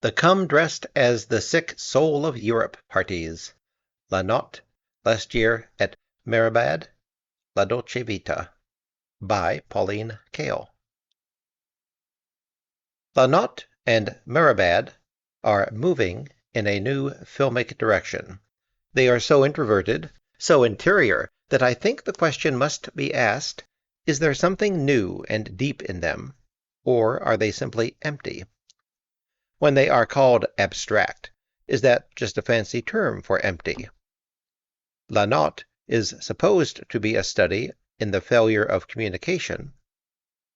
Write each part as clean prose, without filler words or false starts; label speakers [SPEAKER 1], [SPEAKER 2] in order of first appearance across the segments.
[SPEAKER 1] The come dressed as the sick soul of Europe parties. La Notte, last year at Maribad, La Dolce Vita, by Pauline Kael. La Notte and Maribad are moving in a new filmic direction. They are so introverted, so interior, that I think the question must be asked, is there something new and deep in them, or are they simply empty? When they are called abstract, is that just a fancy term for empty? La Notte is supposed to be a study in the failure of communication.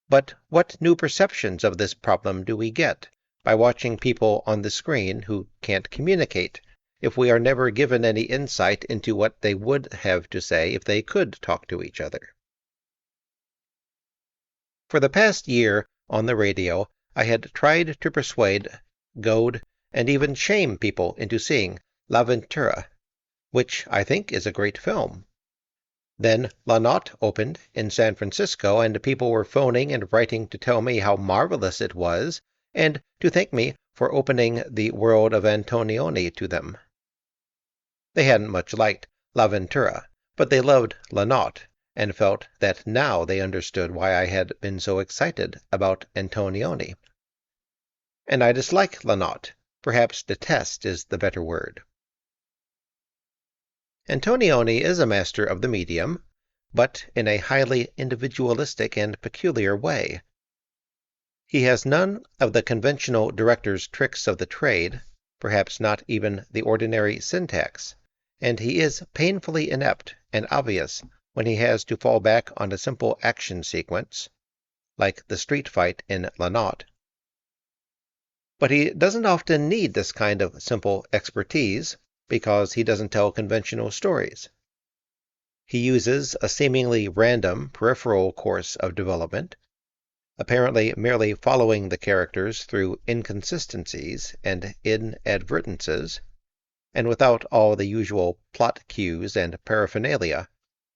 [SPEAKER 1] But what new perceptions of this problem do we get by watching people on the screen who can't communicate, if we are never given any insight into what they would have to say if they could talk to each other? For the past year on the radio, I had tried to persuade, goad, and even shame people into seeing L'Avventura, which I think is a great film. Then La Notte opened in San Francisco, and people were phoning and writing to tell me how marvelous it was, and to thank me for opening the world of Antonioni to them. They hadn't much liked L'Avventura, but they loved La Notte, and felt that now they understood why I had been so excited about Antonioni. And I dislike La Notte. Perhaps detest is the better word. Antonioni is a master of the medium, but in a highly individualistic and peculiar way. He has none of the conventional director's tricks of the trade, perhaps not even the ordinary syntax, and he is painfully inept and obvious when he has to fall back on a simple action sequence, like the street fight in La Notte. But he doesn't often need this kind of simple expertise, because he doesn't tell conventional stories. He uses a seemingly random peripheral course of development, apparently merely following the characters through inconsistencies and inadvertences, and without all the usual plot cues and paraphernalia,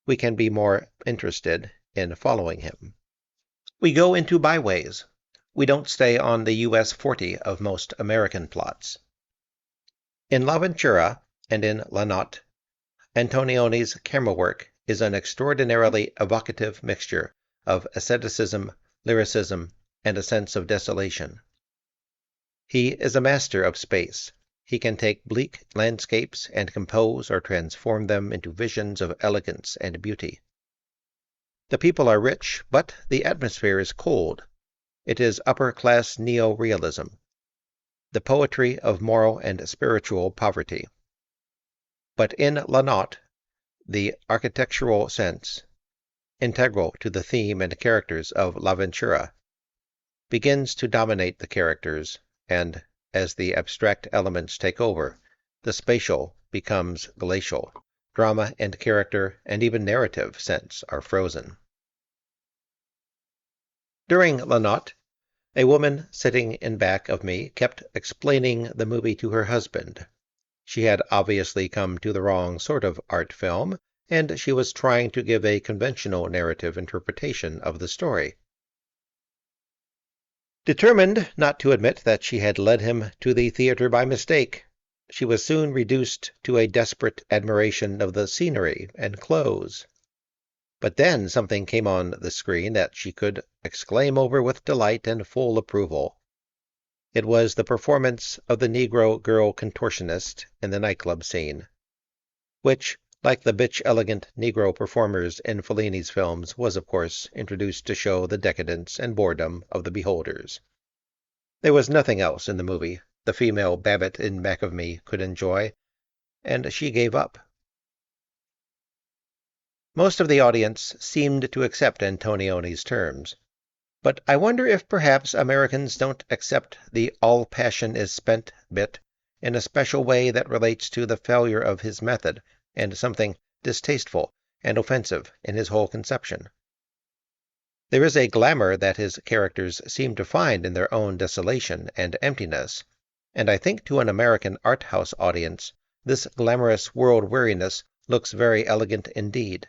[SPEAKER 1] we can be more interested in following him. We go into byways. We don't stay on the US 40 of most American plots. In L'Avventura and in La Notte, Antonioni's camera work is an extraordinarily evocative mixture of asceticism, lyricism, and a sense of desolation. He is a master of space. He can take bleak landscapes and compose or transform them into visions of elegance and beauty. The people are rich, but the atmosphere is cold. It is upper-class neo-realism, the poetry of moral and spiritual poverty. But in La Notte, the architectural sense, integral to the theme and characters of L'Avventura, begins to dominate the characters, and, as the abstract elements take over, the spatial becomes glacial. Drama and character, and even narrative sense are frozen. During La Notte, a woman sitting in back of me kept explaining the movie to her husband. She had obviously come to the wrong sort of art film, and she was trying to give a conventional narrative interpretation of the story. Determined not to admit that she had led him to the theater by mistake, she was soon reduced to a desperate admiration of the scenery and clothes. But then something came on the screen that she could exclaim over with delight and full approval. It was the performance of the Negro girl contortionist in the nightclub scene, which, like the bitch-elegant Negro performers in Fellini's films, was, of course, introduced to show the decadence and boredom of the beholders. There was nothing else in the movie the female Babbitt in back of me could enjoy, and she gave up. Most of the audience seemed to accept Antonioni's terms, but I wonder if perhaps Americans don't accept the all passion is spent bit in a special way that relates to the failure of his method and something distasteful and offensive in his whole conception. There is a glamour that his characters seem to find in their own desolation and emptiness, and I think to an American art house audience this glamorous world-weariness looks very elegant indeed.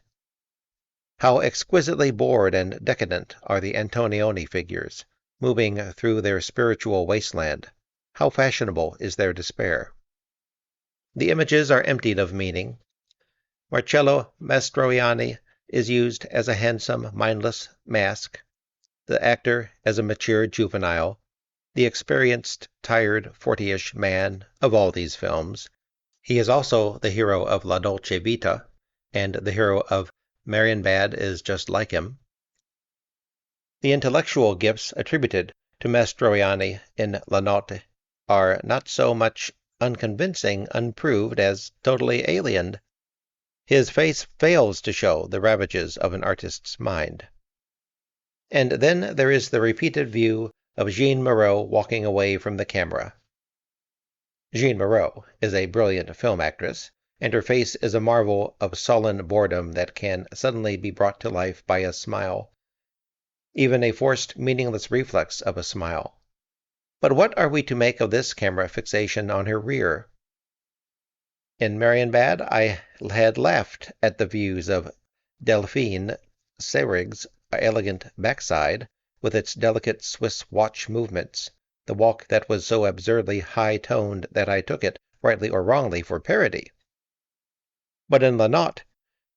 [SPEAKER 1] How exquisitely bored and decadent are the Antonioni figures, moving through their spiritual wasteland, How fashionable is their despair? The images are emptied of meaning. Marcello Mastroianni is used as a handsome, mindless mask, the actor as a mature juvenile, the experienced, tired, 40-ish man of all these films. He is also the hero of La Dolce Vita, and the hero of Marienbad is just like him. The intellectual gifts attributed to Mastroianni in La Notte are not so much unconvincing, unproved, as totally alien. His face fails to show the ravages of an artist's mind. And then there is the repeated view of Jeanne Moreau walking away from the camera. Jeanne Moreau is a brilliant film actress, and her face is a marvel of sullen boredom that can suddenly be brought to life by a smile, even a forced, meaningless reflex of a smile. But what are we to make of this camera fixation on her rear? In Marienbad, I had laughed at the views of Delphine Seyrig's elegant backside, with its delicate Swiss watch movements, the walk that was so absurdly high-toned that I took it, rightly or wrongly, for parody. But in La Notte,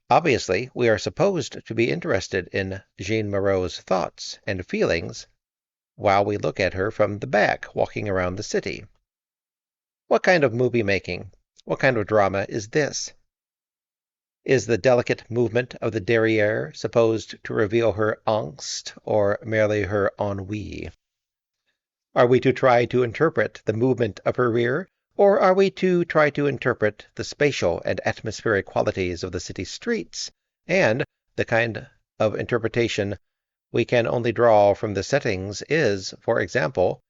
[SPEAKER 1] obviously, we are supposed to be interested in Jeanne Moreau's thoughts and feelings while we look at her from the back walking around the city. What kind of movie-making, what kind of drama is this? Is the delicate movement of the derriere supposed to reveal her angst or merely her ennui? Are we to try to interpret the movement of her rear, or are we to try to interpret the spatial and atmospheric qualities of the city streets, and the kind of interpretation we can only draw from the settings is, for example,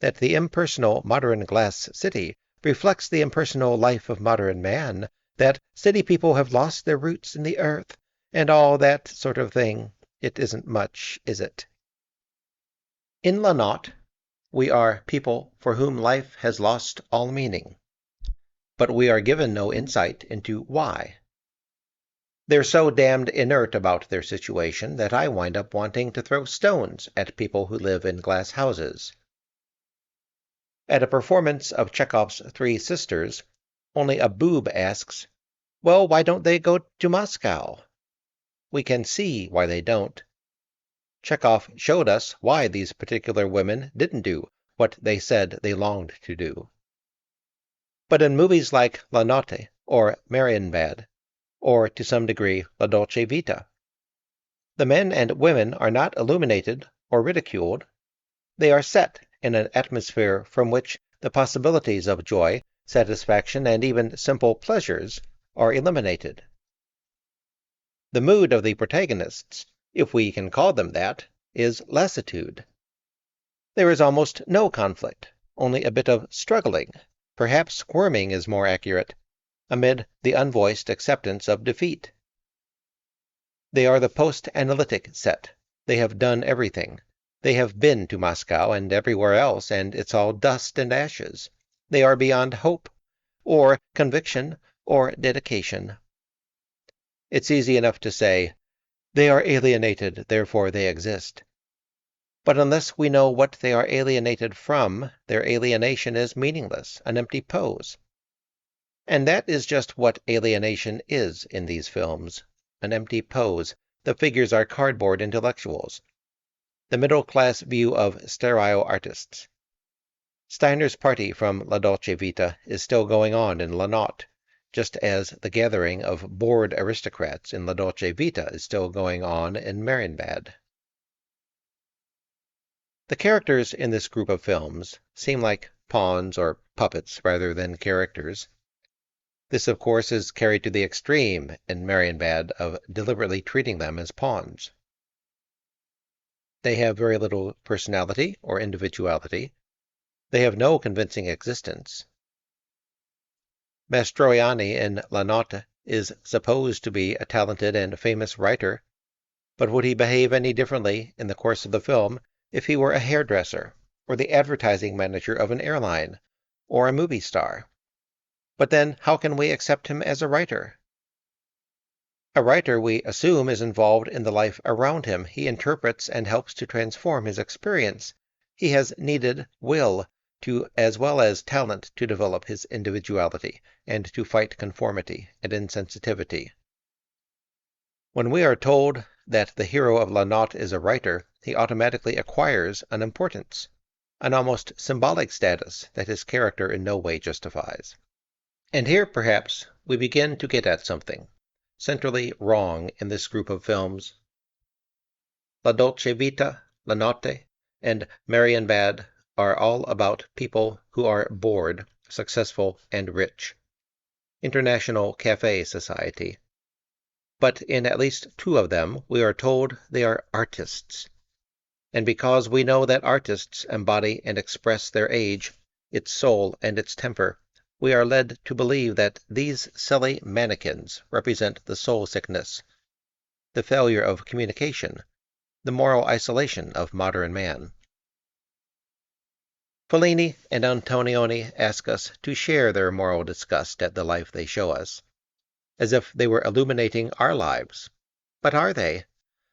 [SPEAKER 1] that the impersonal modern glass city reflects the impersonal life of modern man, that city people have lost their roots in the earth, and all that sort of thing. It isn't much, is it? In La Notte, we are people for whom life has lost all meaning, but we are given no insight into why. They're so damned inert about their situation that I wind up wanting to throw stones at people who live in glass houses. At a performance of Chekhov's Three Sisters, only a boob asks, "Well, why don't they go to Moscow?" We can see why they don't. Chekhov showed us why these particular women didn't do what they said they longed to do. But in movies like La Notte or Marienbad, or to some degree La Dolce Vita, the men and women are not illuminated or ridiculed. They are set in an atmosphere from which the possibilities of joy, satisfaction, and even simple pleasures are eliminated. The mood of the protagonists, if we can call them that, is lassitude. There is almost no conflict, only a bit of struggling, perhaps squirming is more accurate, amid the unvoiced acceptance of defeat. They are the post-analytic set. They have done everything. They have been to Moscow and everywhere else, and it's all dust and ashes. They are beyond hope, or conviction, or dedication. It's easy enough to say, they are alienated, therefore they exist. But unless we know what they are alienated from, their alienation is meaningless, an empty pose. And that is just what alienation is in these films, an empty pose. The figures are cardboard intellectuals. The middle-class view of sterile artists. Steiner's party from La Dolce Vita is still going on in La Notte, just as the gathering of bored aristocrats in La Dolce Vita is still going on in Marienbad. The characters in this group of films seem like pawns or puppets rather than characters. This, of course, is carried to the extreme in Marienbad of deliberately treating them as pawns. They have very little personality or individuality. They have no convincing existence. Mastroianni in La Notte is supposed to be a talented and famous writer, but would he behave any differently in the course of the film if he were a hairdresser, or the advertising manager of an airline, or a movie star? But then, how can we accept him as a writer? A writer, we assume, is involved in the life around him. He interprets and helps to transform his experience. He has needed will as well as talent to develop his individuality and to fight conformity and insensitivity. When we are told that the hero of La Notte is a writer, he automatically acquires an importance, an almost symbolic status that his character in no way justifies. And here, perhaps, we begin to get at something centrally wrong in this group of films. La Dolce Vita, La Notte, and Marienbad are all about people who are bored, successful, and rich. International Café Society. But in at least two of them, we are told they are artists. And because we know that artists embody and express their age, its soul, and its temper, we are led to believe that these silly mannequins represent the soul sickness, the failure of communication, the moral isolation of modern man. Fellini and Antonioni ask us to share their moral disgust at the life they show us, as if they were illuminating our lives. But are they?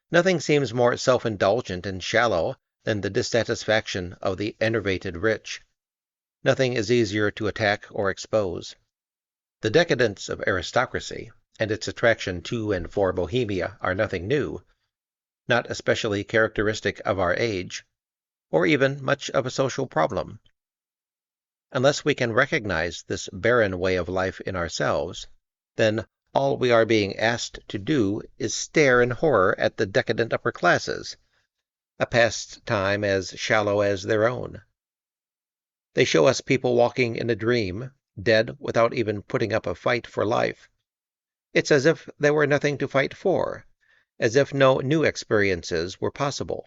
[SPEAKER 1] Nothing seems more self-indulgent and shallow than the dissatisfaction of the enervated rich. Nothing is easier to attack or expose. The decadence of aristocracy and its attraction to and for Bohemia are nothing new, not especially characteristic of our age, or even much of a social problem. Unless we can recognize this barren way of life in ourselves, then all we are being asked to do is stare in horror at the decadent upper classes, a pastime as shallow as their own. They show us people walking in a dream, dead without even putting up a fight for life. It's as if there were nothing to fight for, as if no new experiences were possible.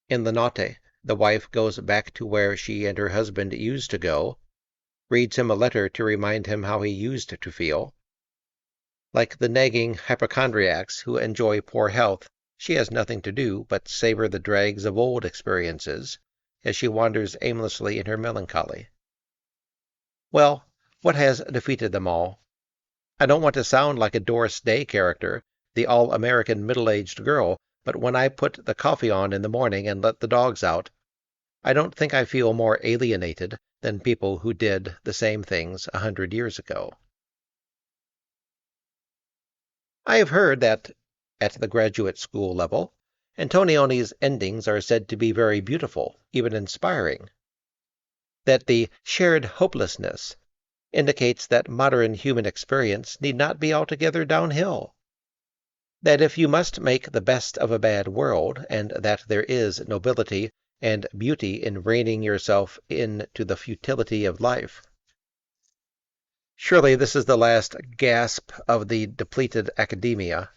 [SPEAKER 1] In La Notte, the wife goes back to where she and her husband used to go, reads him a letter to remind him how he used to feel. Like the nagging hypochondriacs who enjoy poor health, she has nothing to do but savor the dregs of old experiences as she wanders aimlessly in her melancholy. Well, what has defeated them all? I don't want to sound like a Doris Day character, the all-American middle-aged girl, but when I put the coffee on in the morning and let the dogs out, I don't think I feel more alienated than people who did the same things 100 years ago. I have heard that, at the graduate school level, Antonioni's endings are said to be very beautiful, even inspiring. That the shared hopelessness indicates that modern human experience need not be altogether downhill. That if you must make the best of a bad world, and that there is nobility and beauty in reining yourself in to the futility of life. Surely this is the last gasp of the depleted academia.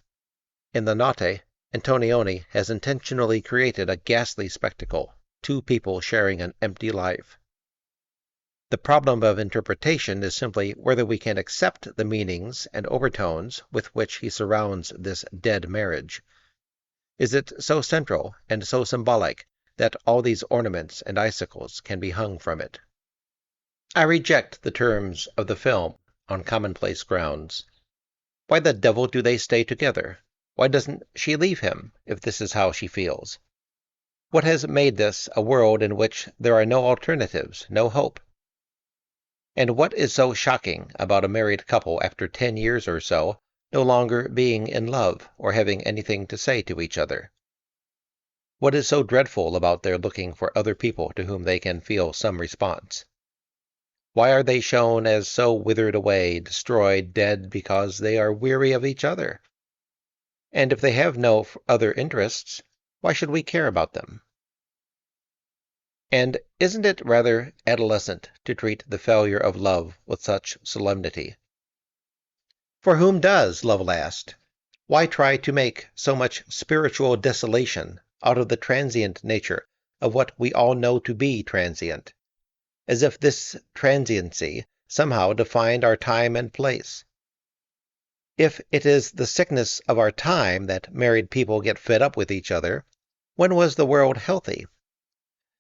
[SPEAKER 1] In the Notte, Antonioni has intentionally created a ghastly spectacle, two people sharing an empty life. The problem of interpretation is simply whether we can accept the meanings and overtones with which he surrounds this dead marriage. Is it so central and so symbolic that all these ornaments and icicles can be hung from it? I reject the terms of the film on commonplace grounds. Why the devil do they stay together? Why doesn't she leave him, if this is how she feels? What has made this a world in which there are no alternatives, no hope? And what is so shocking about a married couple after 10 years or so no longer being in love or having anything to say to each other? What is so dreadful about their looking for other people to whom they can feel some response? Why are they shown as so withered away, destroyed, dead, because they are weary of each other? And if they have no other interests, why should we care about them? And isn't it rather adolescent to treat the failure of love with such solemnity? For whom does love last? Why try to make so much spiritual desolation out of the transient nature of what we all know to be transient, as if this transiency somehow defined our time and place? If it is the sickness of our time that married people get fed up with each other, when was the world healthy?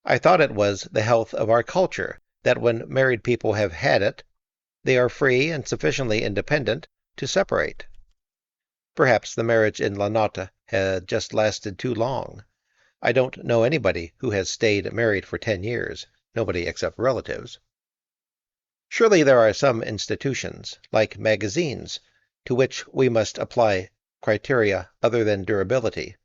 [SPEAKER 1] I thought it was the health of our culture, that when married people have had it, they are free and sufficiently independent to separate. Perhaps the marriage in La Notte had just lasted too long. I don't know anybody who has stayed married for 10 years, nobody except relatives. Surely there are some institutions, like magazines, to which we must apply criteria other than durability.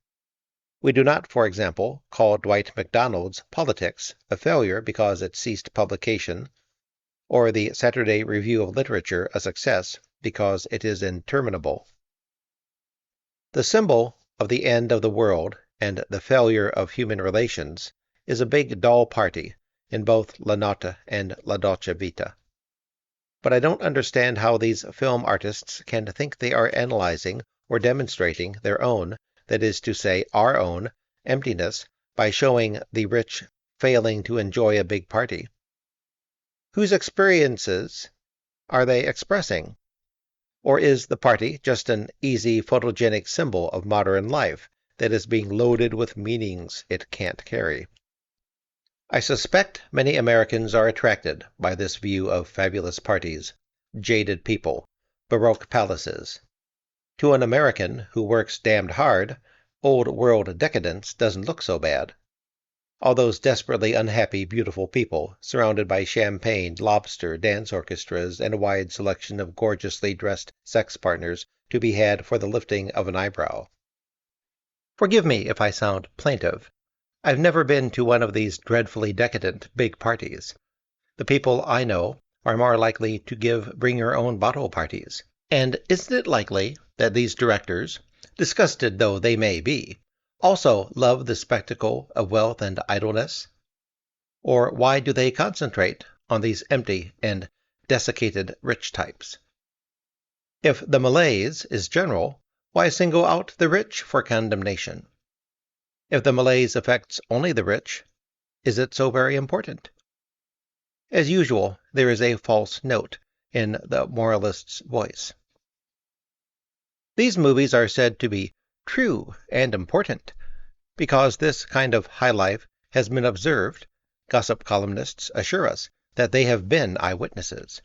[SPEAKER 1] We do not, for example, call Dwight MacDonald's Politics a failure because it ceased publication, or the Saturday Review of Literature a success because it is interminable. The symbol of the end of the world and the failure of human relations is a big dull party in both La Nota and La Dolce Vita. But I don't understand how these film artists can think they are analyzing or demonstrating their own, that is to say, our own, emptiness by showing the rich failing to enjoy a big party. Whose experiences are they expressing? Or is the party just an easy photogenic symbol of modern life that is being loaded with meanings it can't carry? I suspect many Americans are attracted by this view of fabulous parties, jaded people, Baroque palaces. To an American who works damned hard, old-world decadence doesn't look so bad. All those desperately unhappy, beautiful people, surrounded by champagne, lobster, dance orchestras, and a wide selection of gorgeously dressed sex partners to be had for the lifting of an eyebrow. Forgive me if I sound plaintive. I've never been to one of these dreadfully decadent big parties. The people I know are more likely to give bring-your-own-bottle parties. And isn't it likely that these directors, disgusted though they may be, also love the spectacle of wealth and idleness? Or why do they concentrate on these empty and desiccated rich types? If the malaise is general, why single out the rich for condemnation? If the malaise affects only the rich, is it so very important? As usual, there is a false note in the moralist's voice. These movies are said to be true and important because this kind of high life has been observed. Gossip columnists assure us that they have been eyewitnesses.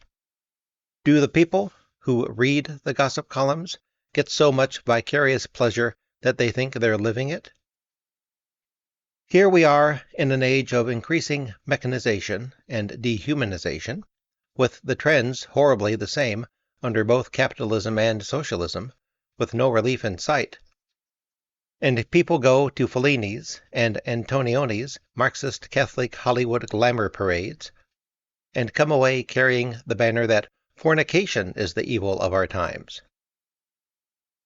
[SPEAKER 1] Do the people who read the gossip columns get so much vicarious pleasure that they think they're living it? Here we are in an age of increasing mechanization and dehumanization, with the trends horribly the same under both capitalism and socialism, with no relief in sight. And people go to Fellini's and Antonioni's Marxist Catholic Hollywood glamour parades, and come away carrying the banner that fornication is the evil of our times.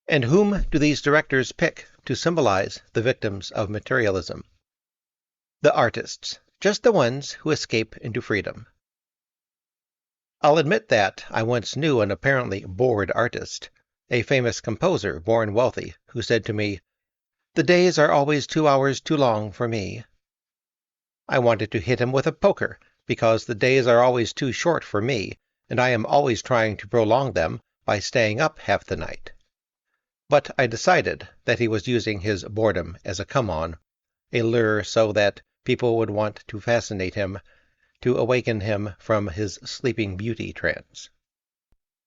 [SPEAKER 1] And whom do these directors pick to symbolize the victims of materialism? The artists, just the ones who escape into freedom. I'll admit that I once knew an apparently bored artist, a famous composer born wealthy, who said to me, "The days are always 2 hours too long for me." I wanted to hit him with a poker, because the days are always too short for me, and I am always trying to prolong them by staying up half the night. But I decided that he was using his boredom as a come-on, a lure so that people would want to fascinate him, to awaken him from his Sleeping Beauty trance.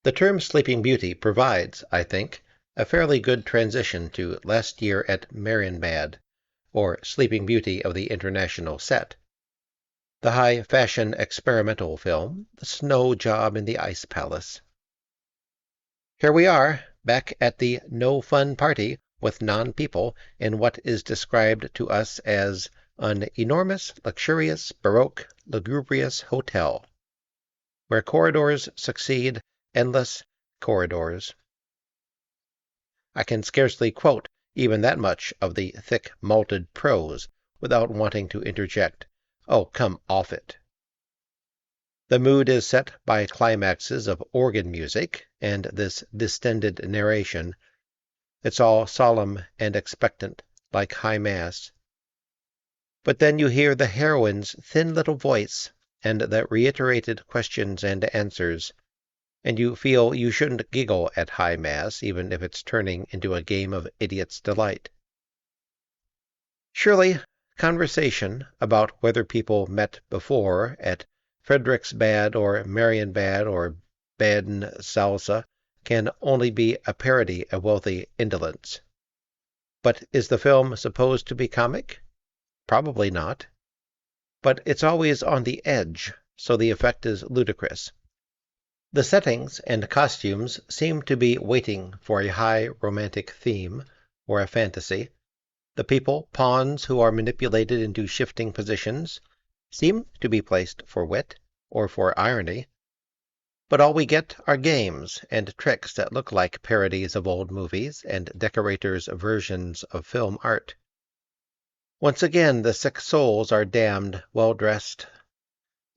[SPEAKER 1] The term Sleeping Beauty provides, I think, a fairly good transition to Last Year at Marienbad, or Sleeping Beauty of the International Set, the high-fashion experimental film, The Snow Job in the Ice Palace. Here we are, back at the no-fun party with non-people in what is described to us as an enormous, luxurious, baroque, lugubrious hotel, where corridors succeed endless corridors. I can scarcely quote even that much of the thick, malted prose without wanting to interject, "Oh, come off it." The mood is set by climaxes of organ music and this distended narration. It's all solemn and expectant, like High Mass. But then you hear the heroine's thin little voice and the reiterated questions and answers, and you feel you shouldn't giggle at High Mass, even if it's turning into a game of idiot's delight. Surely, conversation about whether people met before at Frederiksbad or Marienbad or Baden Salsa can only be a parody of wealthy indolence. But is the film supposed to be comic? Probably not. but it's always on the edge, so the effect is ludicrous. The settings and costumes seem to be waiting for a high romantic theme or a fantasy. The people, pawns who are manipulated into shifting positions, seem to be placed for wit or for irony. But all we get are games and tricks that look like parodies of old movies and decorators' versions of film art. Once again, the sick souls are damned well-dressed.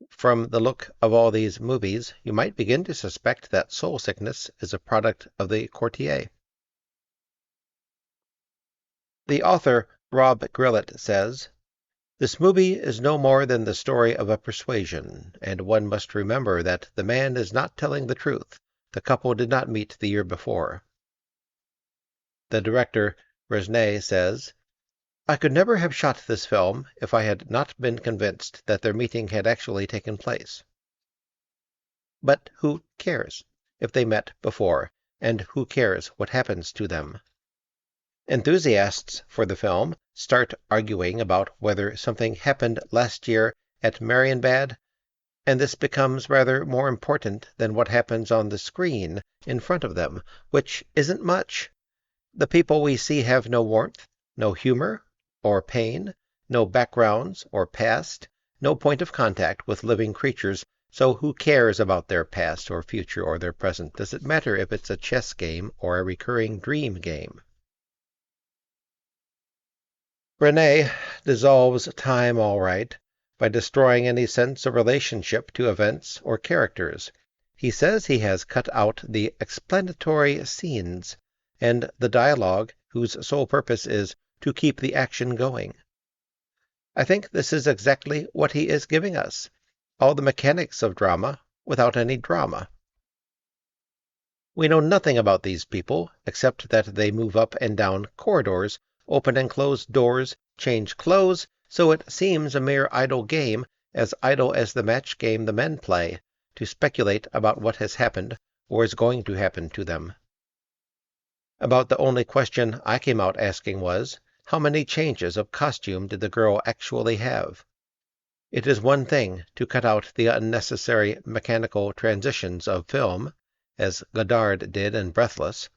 [SPEAKER 1] From the look of all these movies, you might begin to suspect that soul sickness is a product of the courtier. The author, Robbe-Grillet, says, "This movie is no more than the story of a persuasion, and one must remember that the man is not telling the truth. The couple did not meet the year before." The director, Resnais, says, "I could never have shot this film if I had not been convinced that their meeting had actually taken place." But who cares if they met before, and who cares what happens to them? Enthusiasts for the film start arguing about whether something happened last year at Marienbad, and this becomes rather more important than what happens on the screen in front of them, which isn't much. The people we see have no warmth, no humor or pain, no backgrounds or past, no point of contact with living creatures, so who cares about their past or future or their present? Does it matter if it's a chess game or a recurring dream game? René dissolves time all right by destroying any sense of relationship to events or characters. He says he has cut out the explanatory scenes and the dialogue whose sole purpose is to keep the action going. I think this is exactly what he is giving us, all the mechanics of drama without any drama. We know nothing about these people except that they move up and down corridors, open and close doors, change clothes, so it seems a mere idle game, as idle as the match game the men play, to speculate about what has happened or is going to happen to them. About the only question I came out asking was, how many changes of costume did the girl actually have? It is one thing to cut out the unnecessary mechanical transitions of film, as Godard did in Breathless,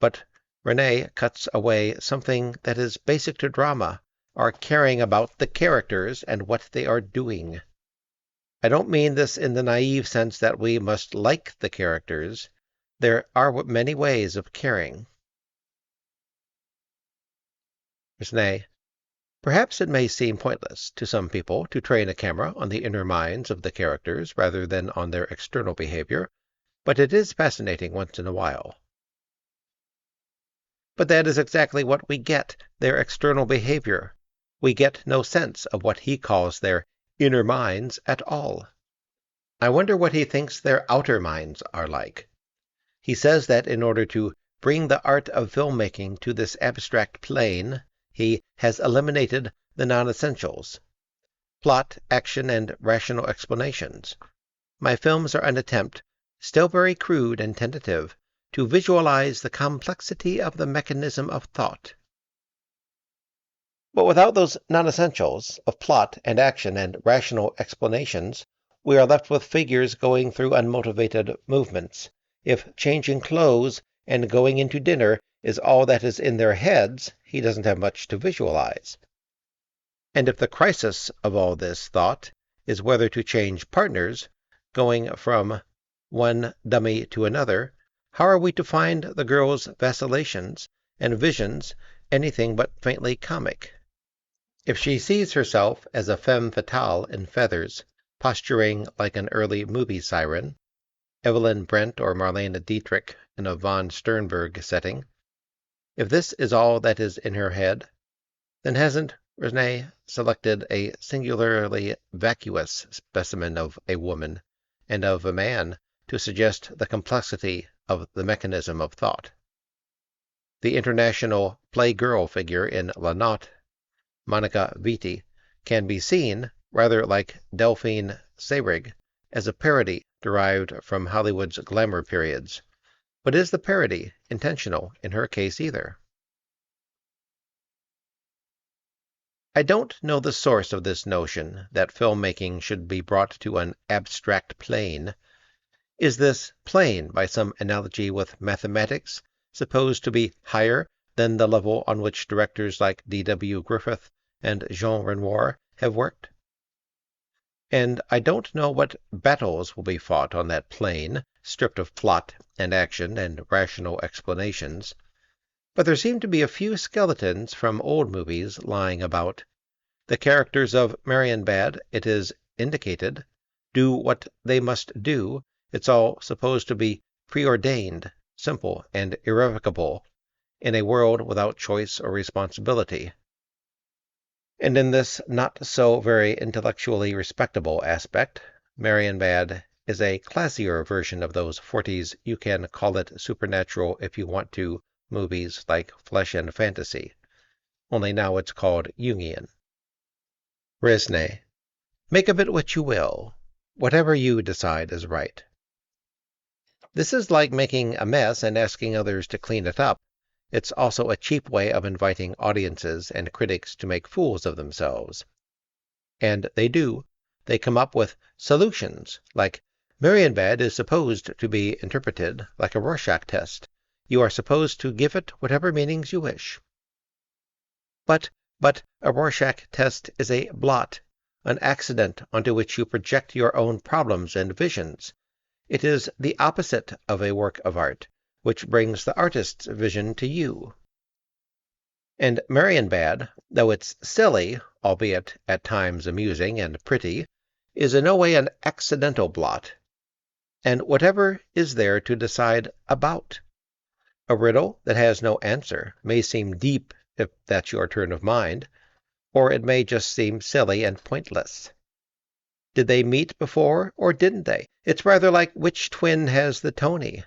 [SPEAKER 1] but René cuts away something that is basic to drama, our caring about the characters and what they are doing. I don't mean this in the naive sense that we must like the characters. There are many ways of caring. Resnais, perhaps it may seem pointless to some people to train a camera on the inner minds of the characters rather than on their external behavior, but it is fascinating once in a while. But that is exactly what we get, their external behavior. We get no sense of what he calls their inner minds at all. I wonder what he thinks their outer minds are like. He says that in order to bring the art of filmmaking to this abstract plane, he has eliminated the non-essentials: plot, action, and rational explanations. My films are an attempt, still very crude and tentative, to visualize the complexity of the mechanism of thought. But without those non-essentials of plot and action and rational explanations, we are left with figures going through unmotivated movements. If changing clothes and going into dinner is all that is in their heads, he doesn't have much to visualize. And if the crisis of all this thought is whether to change partners, going from one dummy to another, how are we to find the girl's vacillations and visions anything but faintly comic? If she sees herself as a femme fatale in feathers, posturing like an early movie siren, Evelyn Brent or Marlene Dietrich in a von Sternberg setting, if this is all that is in her head, then hasn't Resnais selected a singularly vacuous specimen of a woman and of a man to suggest the complexity of the mechanism of thought? The international playgirl figure in La Notte, Monica Vitti, can be seen, rather like Delphine Seyrig, as a parody derived from Hollywood's glamour periods. But is the parody intentional in her case either? I don't know the source of this notion that filmmaking should be brought to an abstract plane. Is this plane, by some analogy with mathematics, supposed to be higher than the level on which directors like D.W. Griffith and Jean Renoir have worked? And I don't know what battles will be fought on that plane, stripped of plot and action and rational explanations. But there seem to be a few skeletons from old movies lying about. The characters of Marienbad, it is indicated, do what they must do. It's all supposed to be preordained, simple, and irrevocable, in a world without choice or responsibility. And in this not so very intellectually respectable aspect, Marienbad is a classier version of those 40s you can call it supernatural if you want to movies like Flesh and Fantasy, only now it's called Jungian. Resnais. Make of it what you will. Whatever you decide is right. This is like making a mess and asking others to clean it up. It's also a cheap way of inviting audiences and critics to make fools of themselves. And they do. They come up with solutions, like Marienbad is supposed to be interpreted like a Rorschach test. You are supposed to give it whatever meanings you wish. But a Rorschach test is a blot, an accident onto which you project your own problems and visions. It is the opposite of a work of art, which brings the artist's vision to you. And Marienbad, though it's silly, albeit at times amusing and pretty, is in no way an accidental blot. And whatever is there to decide about? A riddle that has no answer may seem deep if that's your turn of mind, or it may just seem silly and pointless. Did they meet before, or didn't they? It's rather like which twin has the Tony.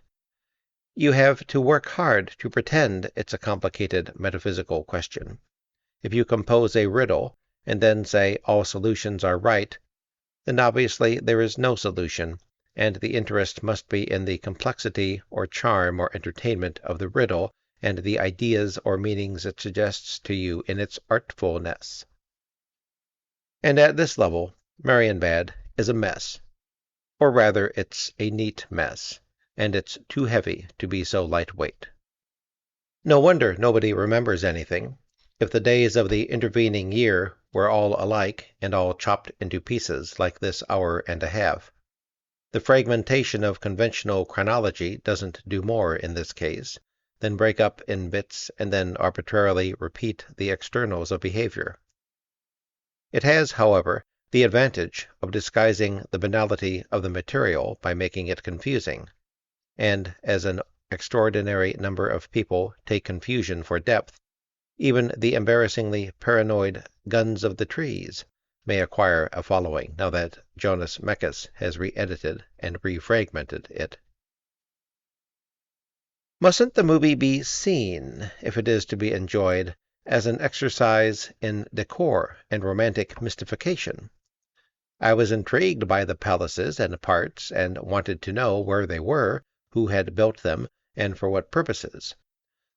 [SPEAKER 1] You have to work hard to pretend it's a complicated metaphysical question. If you compose a riddle, and then say all solutions are right, then obviously there is no solution, and the interest must be in the complexity or charm or entertainment of the riddle and the ideas or meanings it suggests to you in its artfulness. And at this level, Marienbad is a mess. Or rather, it's a neat mess, and it's too heavy to be so lightweight. No wonder nobody remembers anything. If the days of the intervening year were all alike and all chopped into pieces like this hour and a half. The fragmentation of conventional chronology doesn't do more in this case than break up in bits and then arbitrarily repeat the externals of behavior. It has, however, the advantage of disguising the banality of the material by making it confusing, and as an extraordinary number of people take confusion for depth, even the embarrassingly paranoid Guns of the Trees may acquire a following now that Jonas Mekas has re-edited and refragmented it. Mustn't the movie be seen, if it is to be enjoyed, as an exercise in decor and romantic mystification? I was intrigued by the palaces and parts, and wanted to know where they were, who had built them, and for what purposes.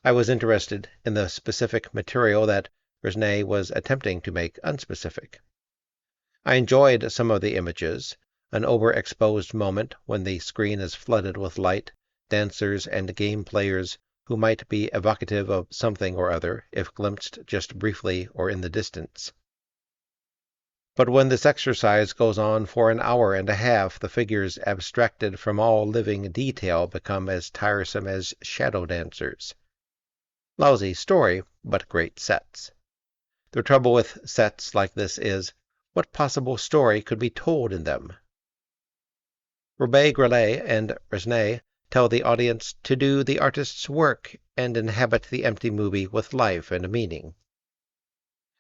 [SPEAKER 1] I was interested in the specific material that Resnais was attempting to make unspecific. I enjoyed some of the images, an overexposed moment when the screen is flooded with light, dancers and game players who might be evocative of something or other if glimpsed just briefly or in the distance. But when this exercise goes on for an hour and a half, the figures abstracted from all living detail become as tiresome as shadow dancers. Lousy story, but great sets. The trouble with sets like this is, what possible story could be told in them? Robbe-Grillet and Resnais tell the audience to do the artist's work and inhabit the empty movie with life and meaning.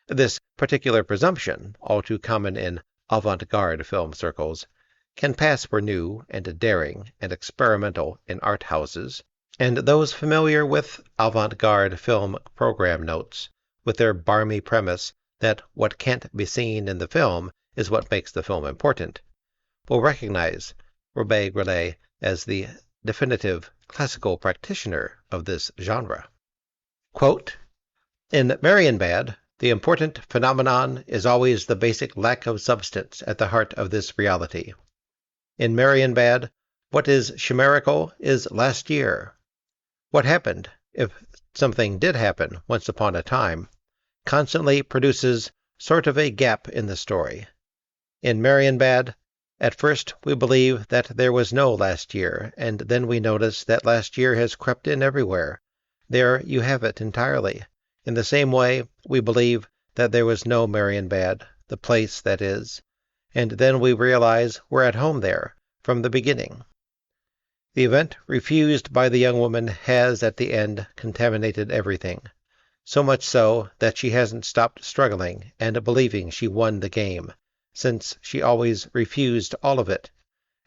[SPEAKER 1] This particular presumption, all too common in avant-garde film circles, can pass for new and daring and experimental in art houses, and those familiar with avant-garde film program notes, with their barmy premise that what can't be seen in the film is what makes the film important, will recognize Robbe-Grillet as the definitive classical practitioner of this genre. Quote, in Marienbad, The important phenomenon is always the basic lack of substance at the heart of this reality. In Marienbad, what is chimerical is last year. What happened, if something did happen once upon a time, constantly produces sort of a gap in the story. In Marienbad, at first we believe that there was no last year, and then we notice that last year has crept in everywhere. There you have it entirely. In the same way, we believe that there was no Marienbad, the place, that is, and then we realize we're at home there, from the beginning. The event refused by the young woman has, at the end, contaminated everything, so much so that she hasn't stopped struggling and believing she won the game, since she always refused all of it,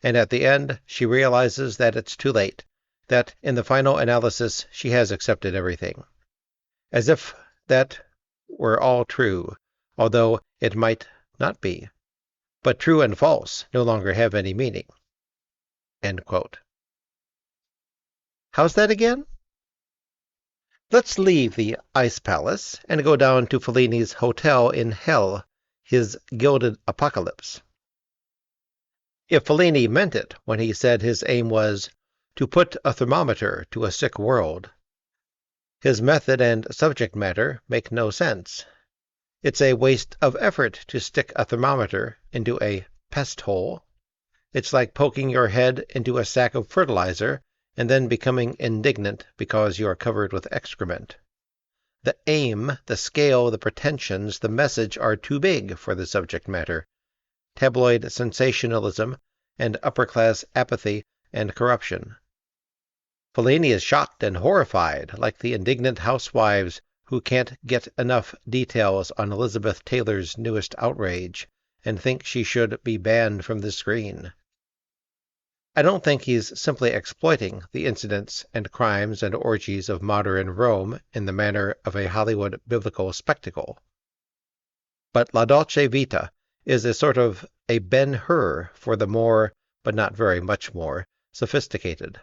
[SPEAKER 1] and at the end she realizes that it's too late, that in the final analysis she has accepted everything. As if that were all true, although it might not be. But true and false no longer have any meaning. End quote. How's that again? Let's leave the Ice Palace and go down to Fellini's hotel in Hell, his gilded apocalypse. If Fellini meant it when he said his aim was to put a thermometer to a sick world, his method and subject matter make no sense. It's a waste of effort to stick a thermometer into a pest hole. It's like poking your head into a sack of fertilizer and then becoming indignant because you are covered with excrement. The aim, the scale, the pretensions, the message are too big for the subject matter. Tabloid sensationalism and upper-class apathy and corruption. Fellini is shocked and horrified, like the indignant housewives who can't get enough details on Elizabeth Taylor's newest outrage and think she should be banned from the screen. I don't think he's simply exploiting the incidents and crimes and orgies of modern Rome in the manner of a Hollywood biblical spectacle. But La Dolce Vita is a sort of a Ben-Hur for the more, but not very much more, sophisticated.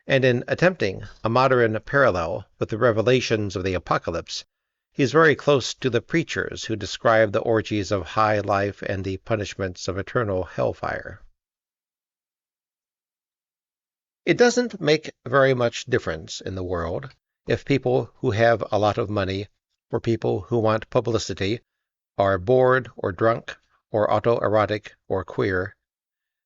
[SPEAKER 1] And in attempting a modern parallel with the revelations of the Apocalypse, he is very close to the preachers who describe the orgies of high life and the punishments of eternal hellfire. It doesn't make very much difference in the world if people who have a lot of money or people who want publicity are bored or drunk or autoerotic or queer.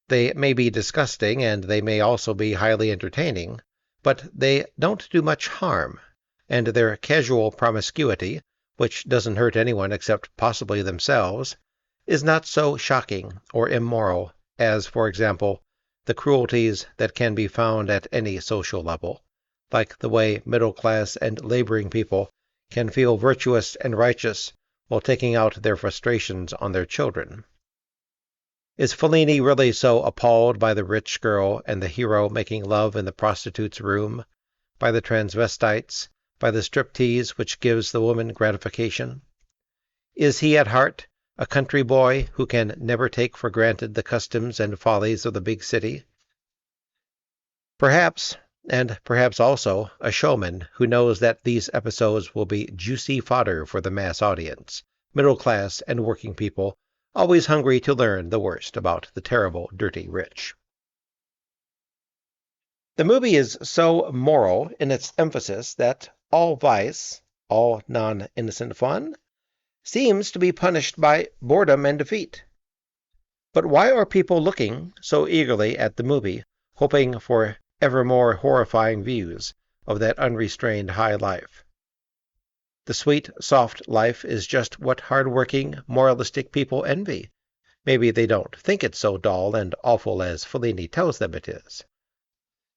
[SPEAKER 1] They may be disgusting and they may also be highly entertaining, but they don't do much harm, and their casual promiscuity, which doesn't hurt anyone except possibly themselves, is not so shocking or immoral as, for example, the cruelties that can be found at any social level, like the way middle-class and laboring people can feel virtuous and righteous while taking out their frustrations on their children. Is Fellini really so appalled by the rich girl and the hero making love in the prostitute's room, by the transvestites, by the striptease which gives the woman gratification? Is he at heart a country boy who can never take for granted the customs and follies of the big city? Perhaps, and perhaps also, a showman who knows that these episodes will be juicy fodder for the mass audience, middle class and working people, always hungry to learn the worst about the terrible, dirty rich. The movie is so moral in its emphasis that all vice, all non-innocent fun, seems to be punished by boredom and defeat. But why are people looking so eagerly at the movie, hoping for ever more horrifying views of that unrestrained high life? The sweet, soft life is just what hard-working, moralistic people envy. Maybe they don't think it's so dull and awful as Fellini tells them it is.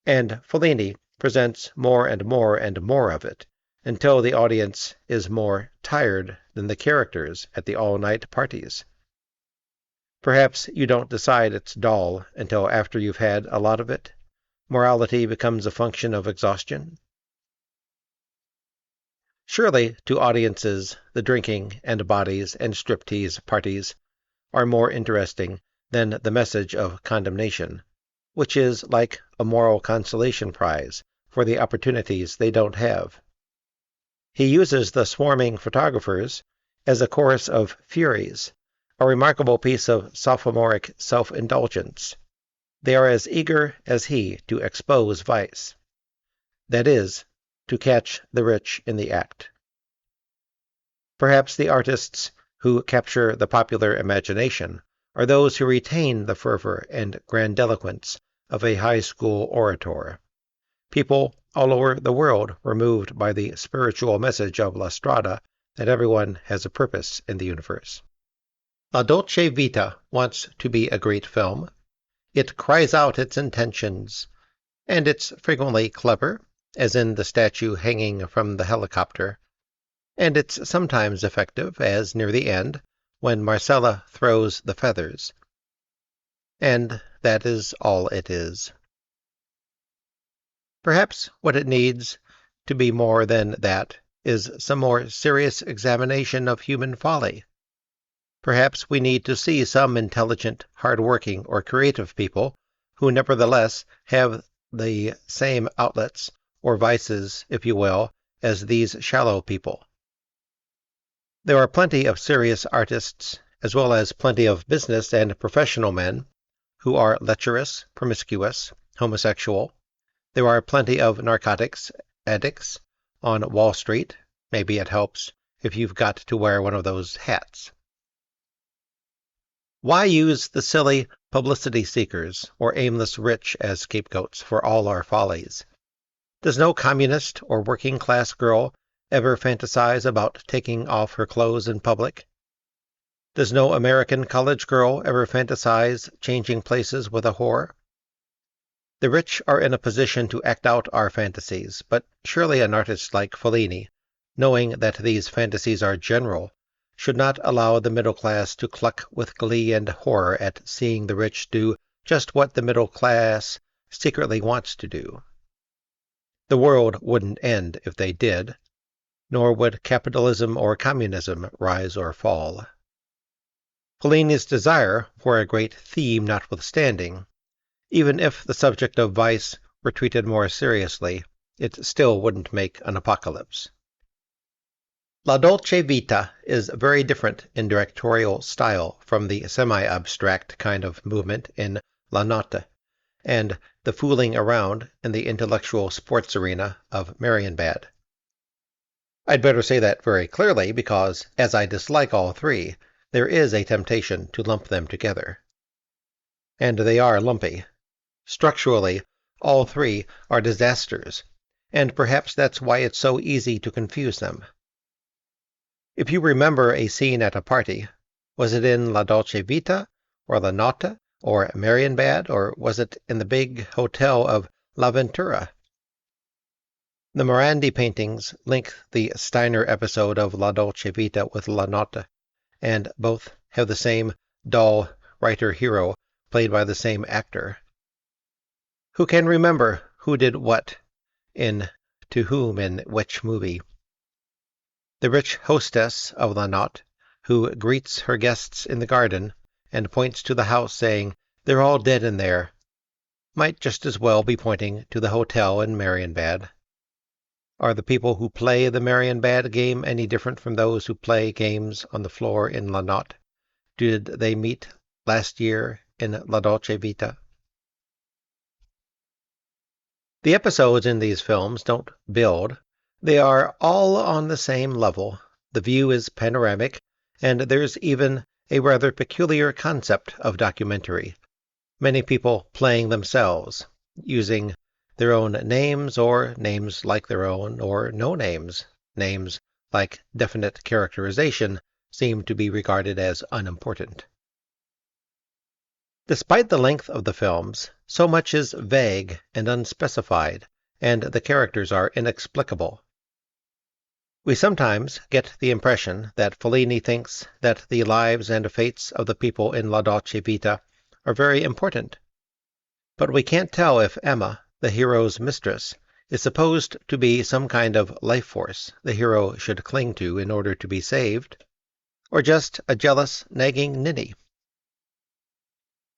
[SPEAKER 1] And Fellini presents more and more and more of it, until the audience is more tired than the characters at the all-night parties. Perhaps you don't decide it's dull until after you've had a lot of it. Morality becomes a function of exhaustion. Surely, to audiences, the drinking and bodies and striptease parties are more interesting than the message of condemnation, which is like a moral consolation prize for the opportunities they don't have. He uses the swarming photographers as a chorus of furies, a remarkable piece of sophomoric self-indulgence. They are as eager as he to expose vice. That is, to catch the rich in the act. Perhaps the artists who capture the popular imagination are those who retain the fervor and grandiloquence of a high school orator. People all over the world were moved by the spiritual message of La Strada that everyone has a purpose in the universe. La Dolce Vita wants to be a great film. It cries out its intentions, and it's frequently clever, as in the statue hanging from the helicopter, and it's sometimes effective, as near the end, when Marcella throws the feathers. And that is all it is. Perhaps what it needs to be more than that is some more serious examination of human folly. Perhaps we need to see some intelligent, hard-working, or creative people who nevertheless have the same outlets, or vices, if you will, as these shallow people. There are plenty of serious artists, as well as plenty of business and professional men, who are lecherous, promiscuous, homosexual. There are plenty of narcotics addicts on Wall Street. Maybe it helps if you've got to wear one of those hats. Why use the silly publicity seekers or aimless rich as scapegoats for all our follies? Does no communist or working-class girl ever fantasize about taking off her clothes in public? Does no American college girl ever fantasize changing places with a whore? The rich are in a position to act out our fantasies, but surely an artist like Fellini, knowing that these fantasies are general, should not allow the middle class to cluck with glee and horror at seeing the rich do just what the middle class secretly wants to do. The world wouldn't end if they did, nor would capitalism or communism rise or fall. Fellini's desire for a great theme notwithstanding, even if the subject of vice were treated more seriously, it still wouldn't make an apocalypse. La Dolce Vita is very different in directorial style from the semi-abstract kind of movement in La Notte, and the fooling around in the intellectual sports arena of Marienbad. I'd better say that very clearly because, as I dislike all three, there is a temptation to lump them together. And they are lumpy. Structurally, all three are disasters, and perhaps that's why it's so easy to confuse them. If you remember a scene at a party, was it in La Dolce Vita, or La Notte, or Marienbad, or was it in the big hotel of La Ventura? The Morandi paintings link the Steiner episode of La Dolce Vita with La Notte, and both have the same dull writer-hero played by the same actor. Who can remember who did what in to whom in which movie? The rich hostess of La Notte, who greets her guests in the garden and points to the house saying, "They're all dead in there," might just as well be pointing to the hotel in Marienbad. Are the people who play the Marienbad game any different from those who play games on the floor in La Notte? Did they meet last year in La Dolce Vita? The episodes in these films don't build. They are all on the same level. The view is panoramic, and there's even a rather peculiar concept of documentary. Many people playing themselves, using their own names or names like their own or no names. Names like definite characterization seem to be regarded as unimportant. Despite the length of the films, so much is vague and unspecified, and the characters are inexplicable. We sometimes get the impression that Fellini thinks that the lives and fates of the people in La Dolce Vita are very important. But we can't tell if Emma, the hero's mistress, is supposed to be some kind of life force the hero should cling to in order to be saved, or just a jealous, nagging ninny.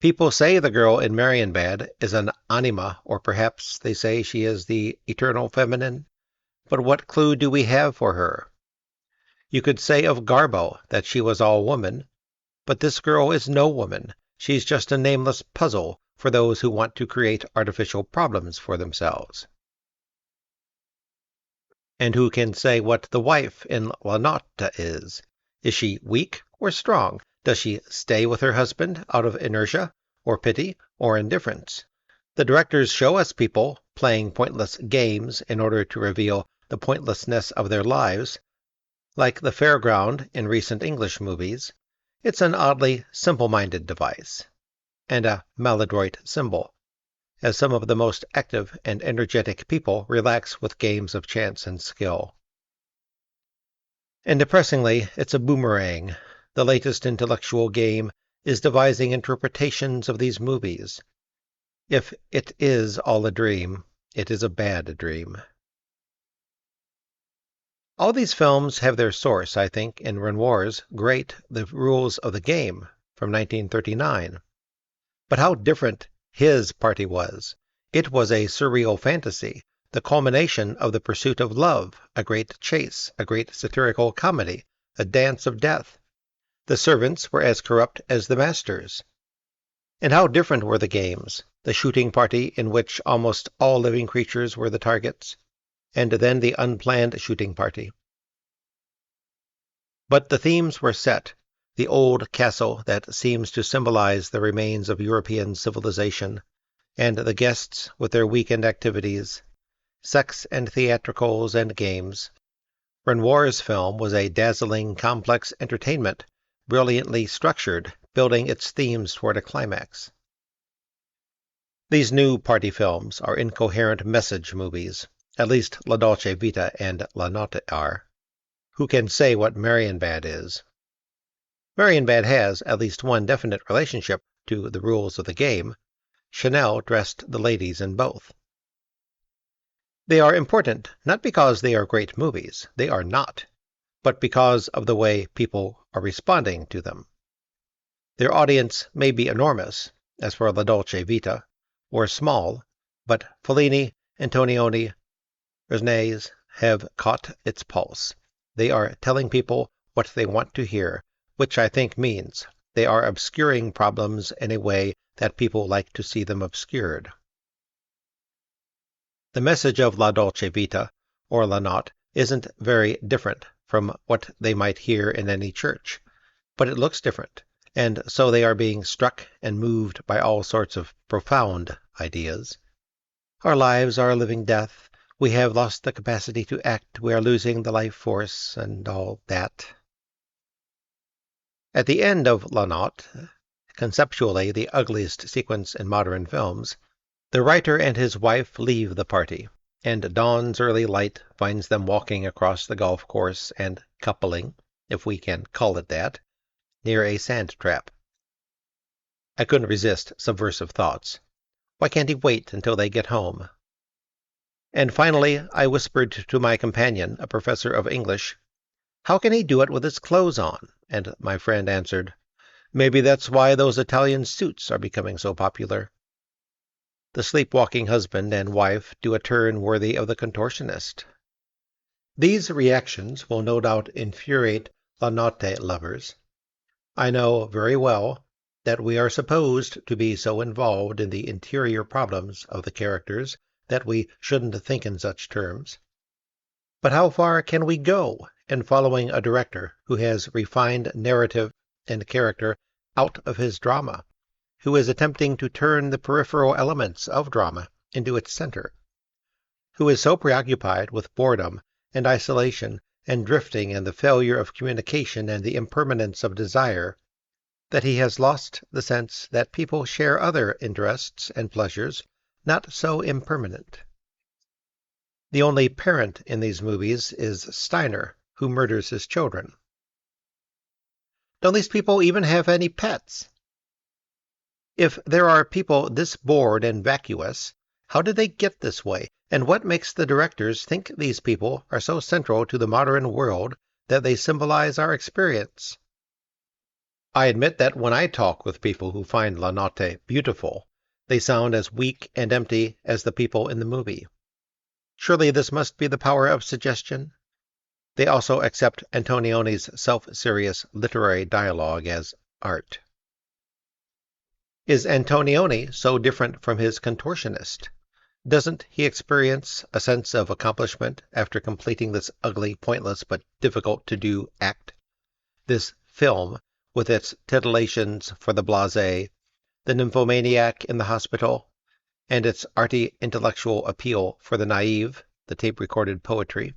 [SPEAKER 1] People say the girl in Marienbad is an anima, or perhaps they say she is the eternal feminine. But what clue do we have for her? You could say of Garbo that she was all woman, but this girl is no woman. She's just a nameless puzzle for those who want to create artificial problems for themselves. And who can say what the wife in La Notte is? Is she weak or strong? Does she stay with her husband out of inertia, or pity, or indifference? The directors show us people playing pointless games in order to reveal the pointlessness of their lives, like the fairground in recent English movies. It's an oddly simple-minded device, and a maladroit symbol, as some of the most active and energetic people relax with games of chance and skill. And depressingly, it's a boomerang. The latest intellectual game is devising interpretations of these movies. If it is all a dream, it is a bad dream. All these films have their source, I think, in Renoir's great The Rules of the Game from 1939. But how different his party was. It was a surreal fantasy, the culmination of the pursuit of love, a great chase, a great satirical comedy, a dance of death. The servants were as corrupt as the masters. And how different were the games, the shooting party in which almost all living creatures were the targets, and then the unplanned shooting party. But the themes were set, the old castle that seems to symbolize the remains of European civilization, and the guests with their weekend activities, sex and theatricals and games. Renoir's film was a dazzling, complex entertainment, brilliantly structured, building its themes toward a climax. These new party films are incoherent message movies, at least La Dolce Vita and La Notte are. Who can say what Marienbad is? Marienbad has at least one definite relationship to The Rules of the Game. Chanel dressed the ladies in both. They are important not because they are great movies, they are not, but because of the way people are responding to them. Their audience may be enormous, as for La Dolce Vita, or small, but Fellini, Antonioni, Resnais have caught its pulse. They are telling people what they want to hear, which I think means they are obscuring problems in a way that people like to see them obscured. The message of La Dolce Vita, or La Notte, isn't very different from what they might hear in any church, but it looks different, and so they are being struck and moved by all sorts of profound ideas. Our lives are a living death. We have lost the capacity to act. We are losing the life force, and all that. At the end of La Notte, conceptually the ugliest sequence in modern films, the writer and his wife leave the party, and dawn's early light finds them walking across the golf course and coupling, if we can call it that, near a sand trap. I couldn't resist subversive thoughts. Why can't he wait until they get home? And finally I whispered to my companion, a professor of English, "How can he do it with his clothes on?" And my friend answered, "Maybe that's why those Italian suits are becoming so popular." The sleepwalking husband and wife do a turn worthy of the contortionist. These reactions will no doubt infuriate La Notte lovers. I know very well that we are supposed to be so involved in the interior problems of the characters that we shouldn't think in such terms. But how far can we go in following a director who has refined narrative and character out of his drama, who is attempting to turn the peripheral elements of drama into its center, who is so preoccupied with boredom and isolation and drifting and the failure of communication and the impermanence of desire, that he has lost the sense that people share other interests and pleasures not so impermanent. The only parent in these movies is Steiner, who murders his children. Don't these people even have any pets? If there are people this bored and vacuous, how did they get this way, and what makes the directors think these people are so central to the modern world that they symbolize our experience? I admit that when I talk with people who find La Notte beautiful, they sound as weak and empty as the people in the movie. Surely this must be the power of suggestion? They also accept Antonioni's self-serious literary dialogue as art. Is Antonioni so different from his contortionist? Doesn't he experience a sense of accomplishment after completing this ugly, pointless, but difficult-to-do act? This film, with its titillations for the blasé, the nymphomaniac in the hospital, and its arty intellectual appeal for the naive, the tape-recorded poetry.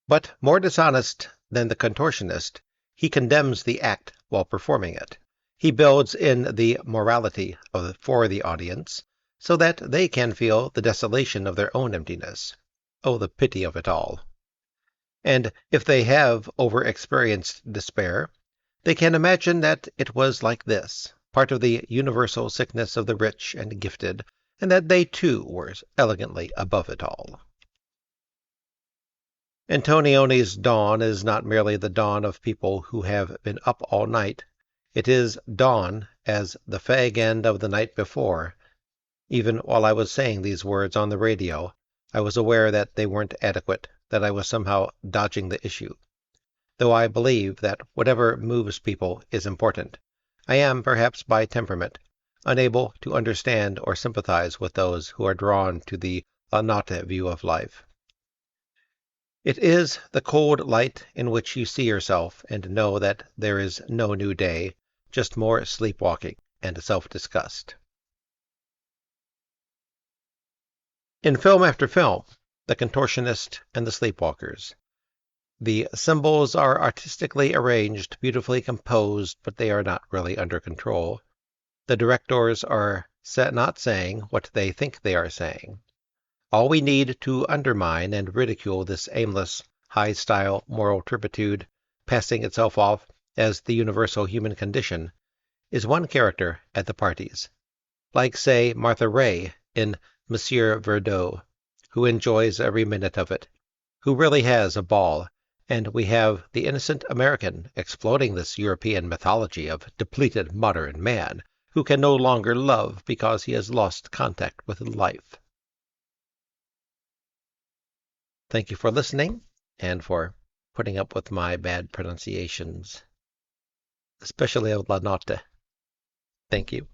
[SPEAKER 1] But more dishonest than the contortionist, he condemns the act while performing it. He builds in the morality for the audience, so that they can feel the desolation of their own emptiness. Oh, the pity of it all. And if they have over-experienced despair, they can imagine that it was like this, part of the universal sickness of the rich and gifted, and that they too were elegantly above it all. Antonioni's dawn is not merely the dawn of people who have been up all night. It is dawn as the fag end of the night before. Even while I was saying these words on the radio, I was aware that they weren't adequate, that I was somehow dodging the issue. Though I believe that whatever moves people is important, I am, perhaps by temperament, unable to understand or sympathize with those who are drawn to the La Notte view of life. It is the cold light in which you see yourself and know that there is no new day, just more sleepwalking and self-disgust. In film after film, The Contortionist and the Sleepwalkers, the symbols are artistically arranged, beautifully composed, but they are not really under control. The directors are not saying what they think they are saying. All we need to undermine and ridicule this aimless, high-style moral turpitude, passing itself off as the universal human condition, is one character at the parties. Like, say, Martha Ray in Monsieur Verdot, who enjoys every minute of it, who really has a ball, and we have the innocent American exploding this European mythology of depleted modern man, who can no longer love because he has lost contact with life. Thank you for listening, and for putting up with my bad pronunciations, especially of La Notte. Thank you.